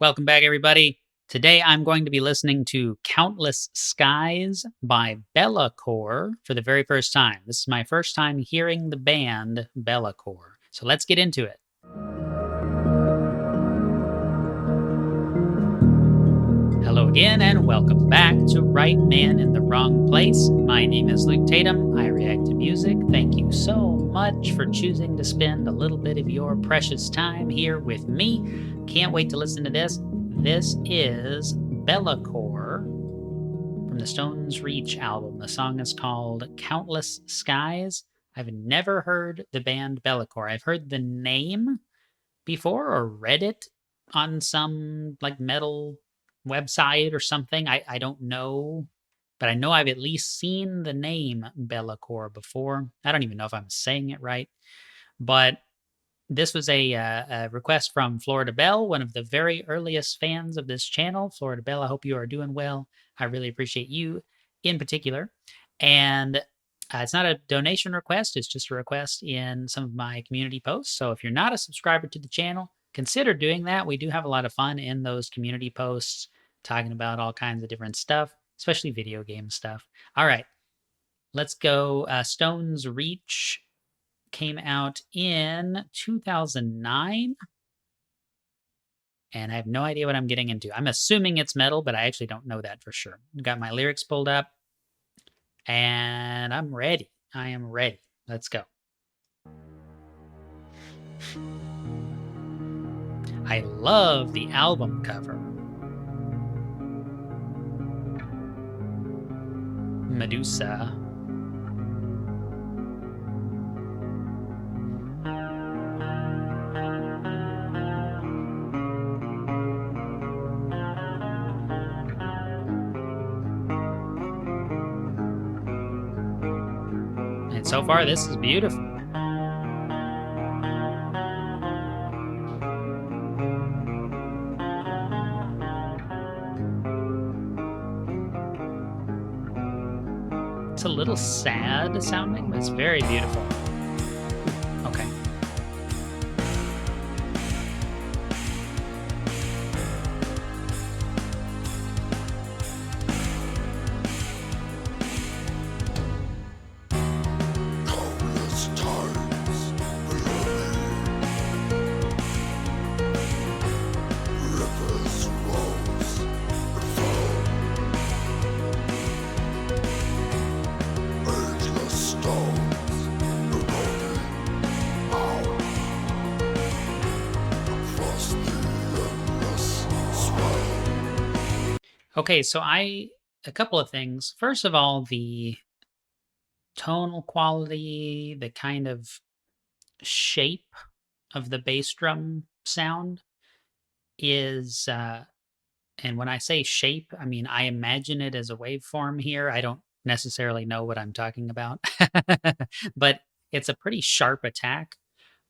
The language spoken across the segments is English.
Welcome back, everybody. Today I'm going to be listening to Countless Skies by Bellacore for the very first time. This is my first time hearing the band Bellacore. So let's get into it. Hello again, and welcome back to Right Man in the Wrong Place. My name is Luke Tatum. I react to music. Thank you so much for choosing to spend a little bit of your precious time here with me. Can't wait to listen to this. This is Bellacore from the Stones Reach album. The song is called Countless Skies. I've never heard the band Bellacore. I've heard the name before or read it on some like metal website or something. I don't know, but I know I've at least seen the name Bellacore before. I don't even know if I'm saying it right, but this was a request from floridabelle, one of the very earliest fans of this channel. floridabelle, I hope you are doing well. I really appreciate you in particular. And it's not a donation request, it's just a request in some of my community posts. So if you're not a subscriber to the channel, consider doing that. We do have a lot of fun in those community posts, talking about all kinds of different stuff, especially video game stuff. All right, let's go. Stones Reach came out in 2009. And I have no idea what I'm getting into. I'm assuming it's metal, but I actually don't know that for sure. Got my lyrics pulled up, and I'm ready. I am ready. Let's go. I love the album cover. Medusa. And so far, this is beautiful. It's a little sad sounding, but it's very beautiful. Okay. Okay, so a couple of things. First of all, the tonal quality, the kind of shape of the bass drum sound is, and when I say shape, I mean, I imagine it as a waveform here. I don't necessarily know what I'm talking about, but it's a pretty sharp attack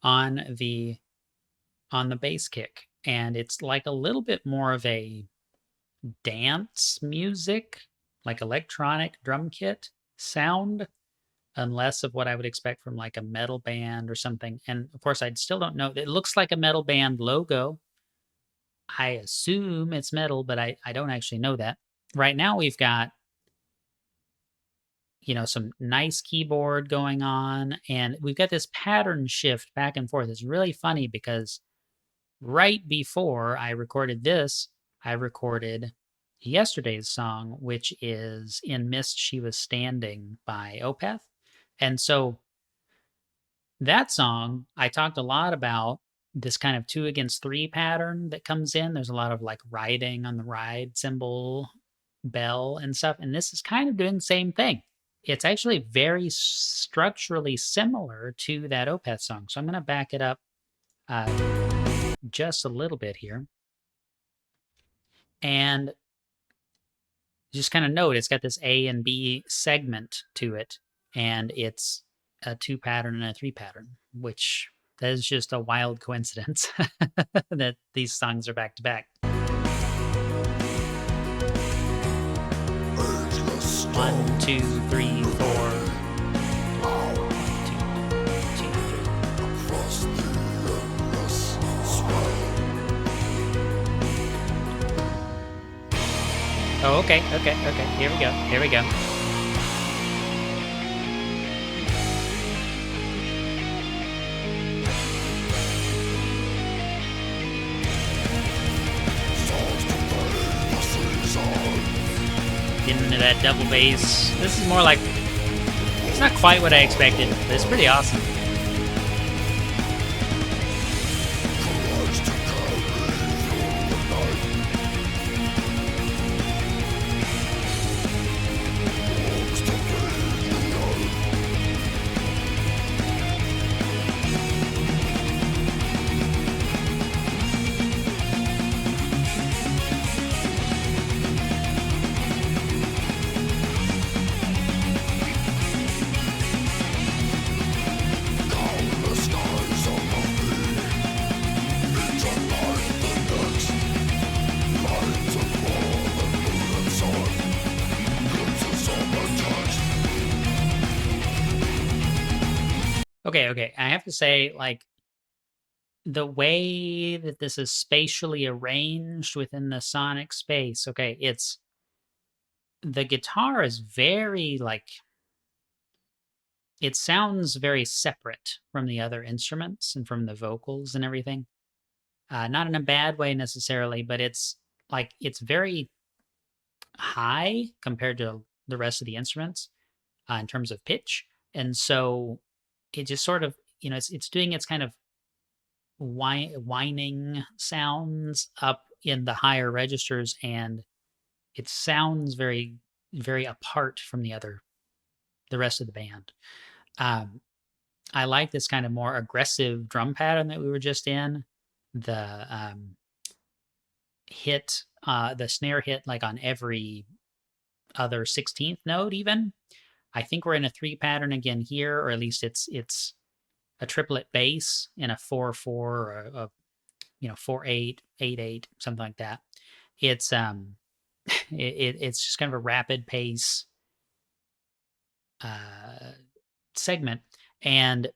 on the bass kick, and it's like a little bit more of a dance music, like electronic drum kit sound, and less of what I would expect from like a metal band or something. And of course, I still don't know. It looks like a metal band logo. I assume it's metal, but I don't actually know that. Right now, we've got, some nice keyboard going on, and we've got this pattern shift back and forth. It's really funny because right before I recorded this, I recorded yesterday's song, which is In Mist She Was Standing by Opeth. And so that song, I talked a lot about this kind of 2 against 3 pattern that comes in. There's a lot of like riding on the ride cymbal, bell and stuff. And this is kind of doing the same thing. It's actually very structurally similar to that Opeth song. So I'm going to back it up just a little bit here. And just kind of note, it's got this A and B segment to it, and it's a 2 pattern and a 3 pattern, which that is just a wild coincidence that these songs are back to back. 1, 2, 3, 4. Oh, okay, okay, okay. Here we go. Here we go. Getting into that double bass. This is more like, it's not quite what I expected, but it's pretty awesome. Okay, okay. I have to say, like, the way that this is spatially arranged within the sonic space, okay, it's the guitar is very, like, it sounds very separate from the other instruments and from the vocals and everything. Not in a bad way necessarily, but it's like it's very high compared to the rest of the instruments in terms of pitch, and so it just sort of, it's doing its kind of whining sounds up in the higher registers, and it sounds very, very apart from the rest of the band. Um, I like this kind of more aggressive drum pattern that we were just in. The the snare hit like on every other 16th note, even. I think we're in a 3 pattern again here, or at least it's a triplet bass in a 4/4 or a 4/8, 8/8, something like that. It's it's just kind of a rapid pace uh, segment, and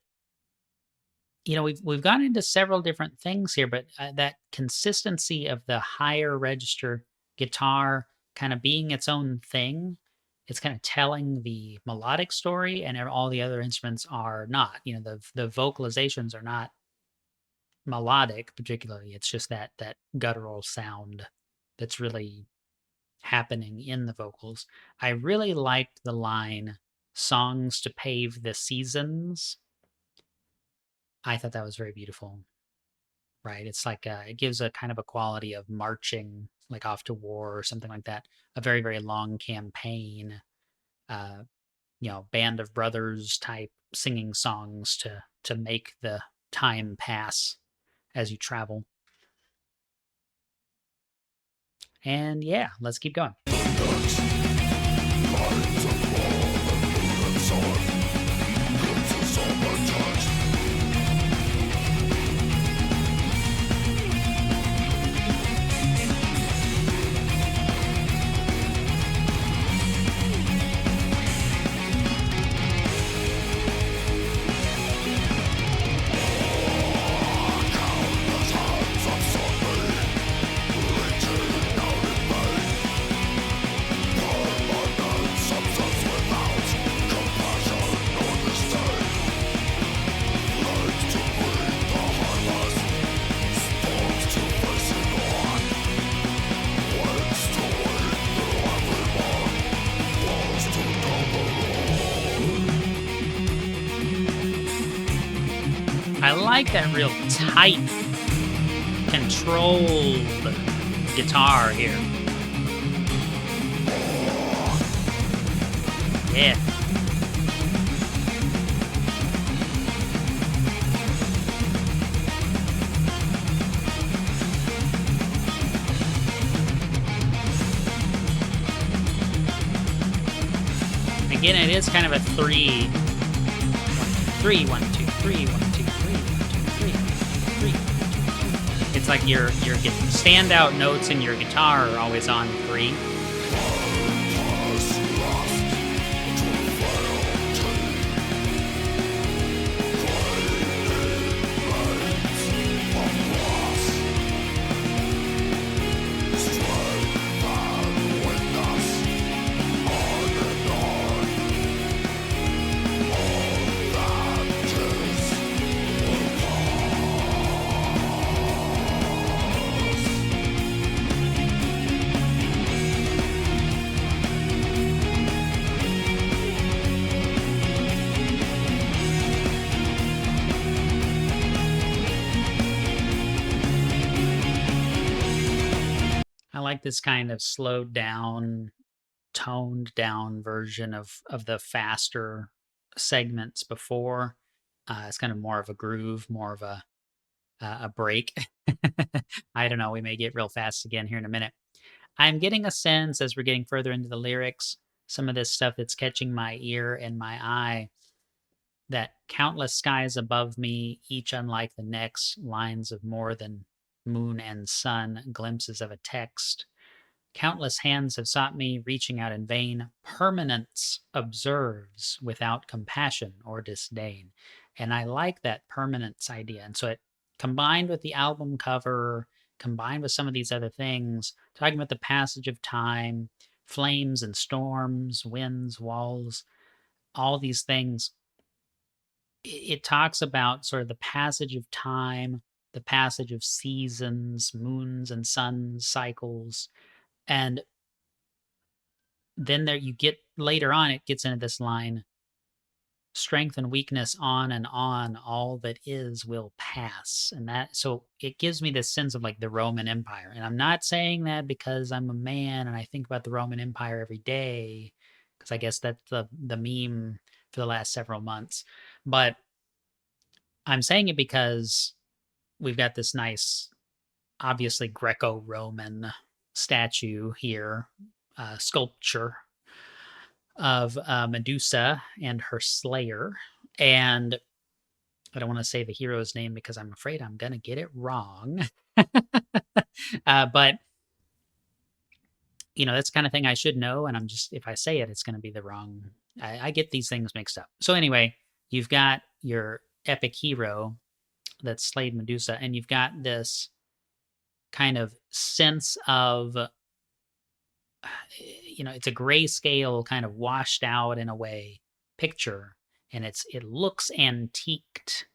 we've gone into several different things here, but that consistency of the higher register guitar kind of being its own thing, it's kind of telling the melodic story, and all the other instruments are not. The vocalizations are not melodic particularly. It's just that guttural sound that's really happening in the vocals. I really liked the line "songs to pave the seasons." I thought that was very beautiful. Right? It's like it gives a kind of a quality of marching, like off to war or something like that. A very, very long campaign. Uh, band of brothers type singing songs to make the time pass as you travel. And yeah, let's keep going. I like that real tight, controlled guitar here. Yeah. Again, it is kind of a 3, 1, 2, 3, 1, 2, 3, 1, 2, 3, 1, 2, 3, 3. It's like your standout notes in your guitar are always on 3. I like this kind of slowed down, toned down version of the faster segments before. It's kind of more of a groove, more of a break. I don't know. We may get real fast again here in a minute. I'm getting a sense as we're getting further into the lyrics, some of this stuff that's catching my ear and my eye, that countless skies above me, each unlike the next, lines of more than moon and sun, glimpses of a text. Countless hands have sought me, reaching out in vain. Permanence observes without compassion or disdain. And I like that permanence idea. And so it combined with the album cover, combined with some of these other things, talking about the passage of time, flames and storms, winds, walls, all these things. It talks about sort of the passage of time, the passage of seasons, moons and suns, cycles. And then there you get later on, it gets into this line, strength and weakness on and on, all that is will pass. And that, so it gives me this sense of like the Roman Empire. And I'm not saying that because I'm a man and I think about the Roman Empire every day, because I guess that's the meme for the last several months. But I'm saying it because we've got this nice, obviously Greco-Roman statue here, sculpture of Medusa and her slayer. And I don't want to say the hero's name because I'm afraid I'm going to get it wrong. But, you know, that's the kind of thing I should know. And I'm just, if I say it, it's going to be the wrong. I get these things mixed up. So anyway, you've got your epic hero that slayed Medusa, and you've got this kind of sense of, you know, it's a grayscale kind of washed out in a way picture, and it looks antiqued,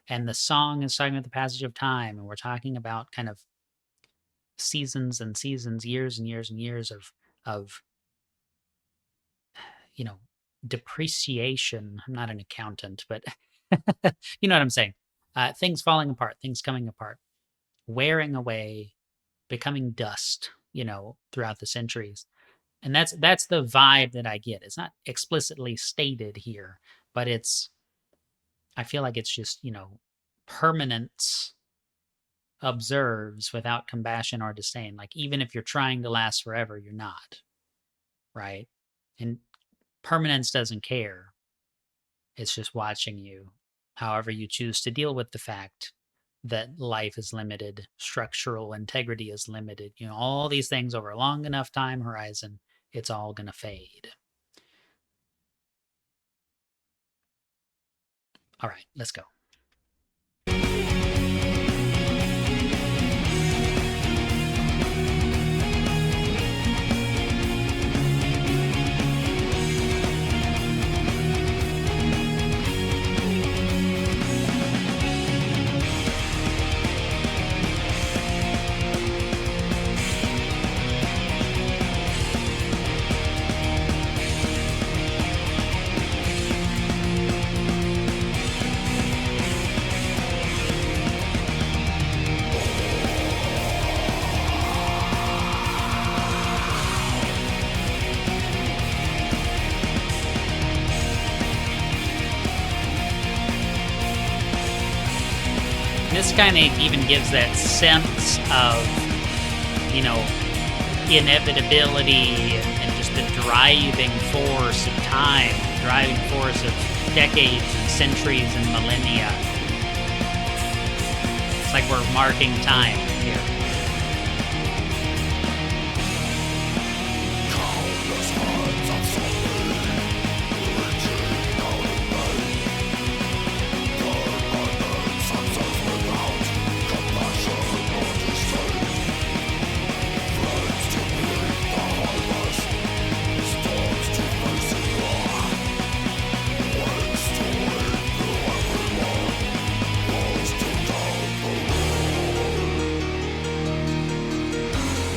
and the song is talking about the passage of time, and we're talking about kind of seasons and seasons, years and years and years of you know, depreciation. I'm not an accountant, but you know what I'm saying. Things falling apart, things coming apart, wearing away, becoming dust, you know, throughout the centuries. And that's the vibe that I get. It's not explicitly stated here, but I feel like it's just, you know, permanence observes without compassion or disdain. Like even if you're trying to last forever, you're not, right? And permanence doesn't care. It's just watching you, however you choose to deal with the fact that life is limited, structural integrity is limited, you know, all these things over a long enough time horizon, it's all going to fade. All right, let's go. This kind of even gives that sense of, you know, inevitability and just the driving force of time, driving force of decades and centuries and millennia. It's like we're marking time here.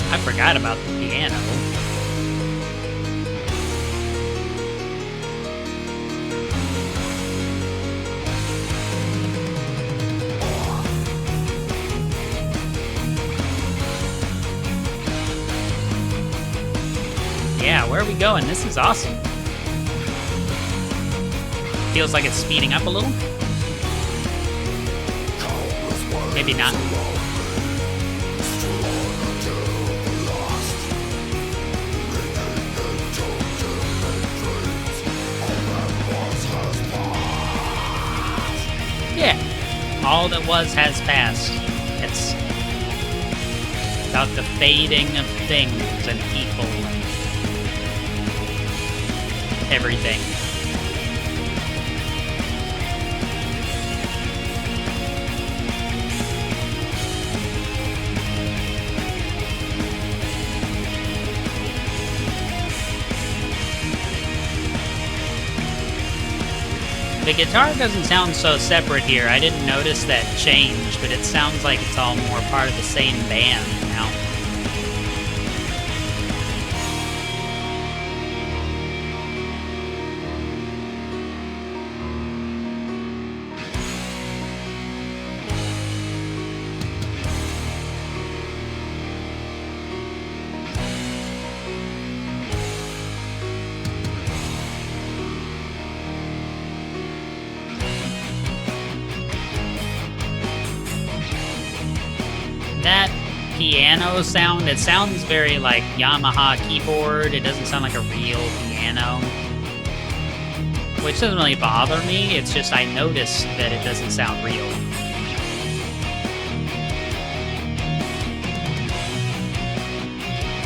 I forgot about the piano. Yeah, where are we going? This is awesome. Feels like it's speeding up a little. Maybe not. Yeah. All that was has passed. It's about the fading of things and people and everything. The guitar doesn't sound so separate here. I didn't notice that change, but it sounds like it's all more part of the same band now. That piano sound, it sounds very like Yamaha keyboard. It doesn't sound like a real piano, which doesn't really bother me. It's just I noticed that it doesn't sound real.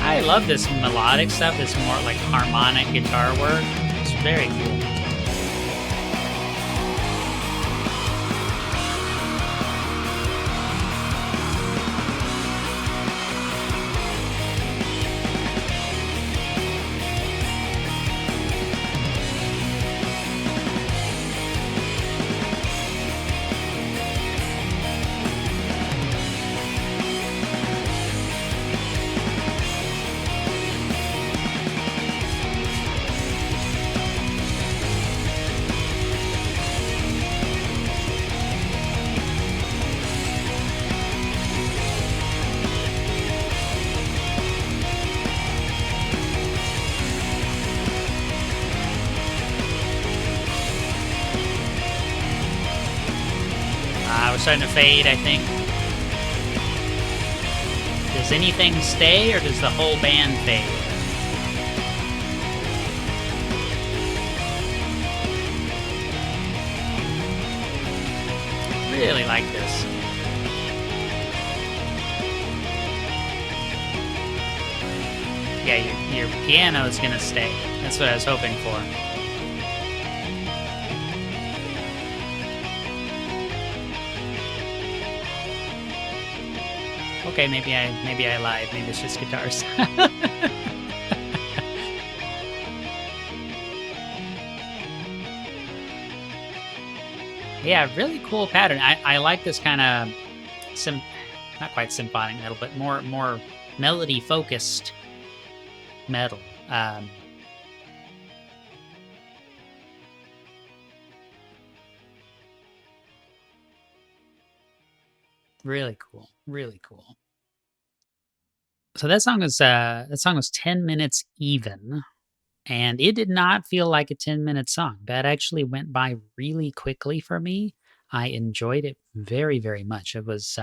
I love this melodic stuff, this more like harmonic guitar work. It's very cool. We're starting to fade, I think. Does anything stay, or does the whole band fade? Really like this. Yeah, your piano is gonna stay. That's what I was hoping for. Okay, maybe I lied. Maybe it's just guitars. Yeah, really cool pattern. I like this kind of not quite symphonic metal, but more melody focused metal. Really cool. Really cool. So that song was 10 minutes even, and it did not feel like a 10-minute song. That actually went by really quickly for me. I enjoyed it very, very much. It was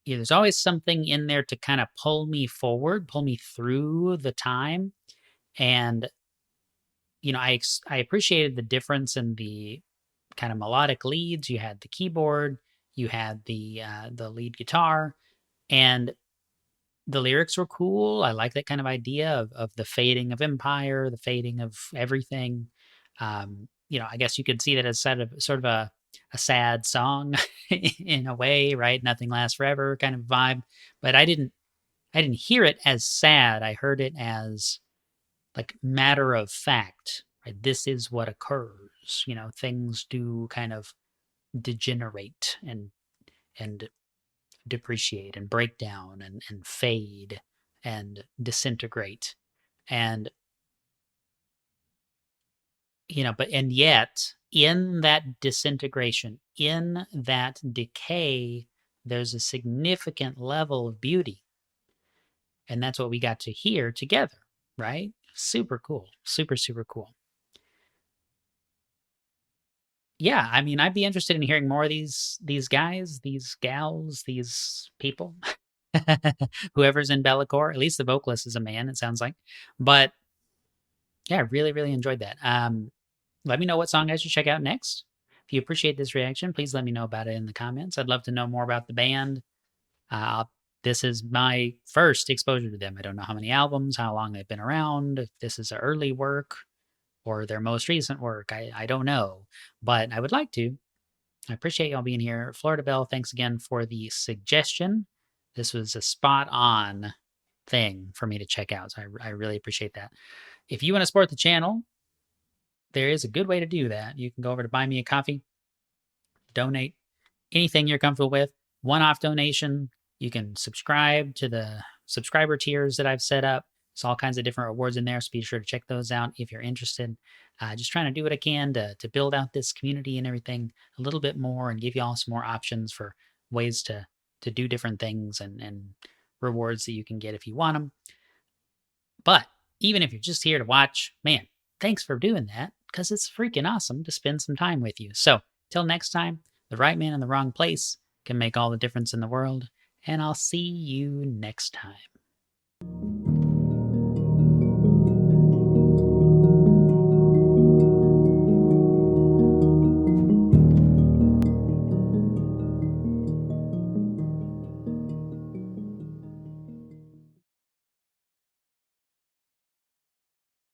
yeah, there's always something in there to kind of pull me forward, pull me through the time. And I appreciated the difference in the kind of melodic leads. You had the keyboard, you had the lead guitar, and the lyrics were cool. I like that kind of idea of the fading of empire, the fading of everything. I guess you could see that as sort of a sad song in a way, right? Nothing lasts forever kind of vibe. But I didn't hear it as sad. I heard it as like matter of fact, right? This is what occurs. Things do kind of degenerate and depreciate and break down and fade and disintegrate. And and yet in that disintegration, in that decay, there's a significant level of beauty. And that's what we got to hear together. right? Super cool. Super, super cool. Yeah, I mean, I'd be interested in hearing more of these guys, these gals, these people, whoever's in Bellacore. At least the vocalist is a man, it sounds like. But yeah, really, really enjoyed that. Let me know what song I should check out next. If you appreciate this reaction, please let me know about it in the comments. I'd love to know more about the band. Uh, this is my first exposure to them. I don't know how many albums, how long they've been around, if this is their early work or their most recent work. I don't know, but I would like to. I appreciate y'all being here. Florida Belle, thanks again for the suggestion. This was a spot on thing for me to check out. So I really appreciate that. If you want to support the channel, there is a good way to do that. You can go over to Buy Me a Coffee, donate anything you're comfortable with, one-off donation. You can subscribe to the subscriber tiers that I've set up. There's all kinds of different rewards in there, so be sure to check those out if you're interested. Just trying to do what I can to build out this community and everything a little bit more and give you all some more options for ways to do different things and rewards that you can get if you want them. But even if you're just here to watch, man, thanks for doing that because it's freaking awesome to spend some time with you. So, till next time, the right man in the wrong place can make all the difference in the world, and I'll see you next time.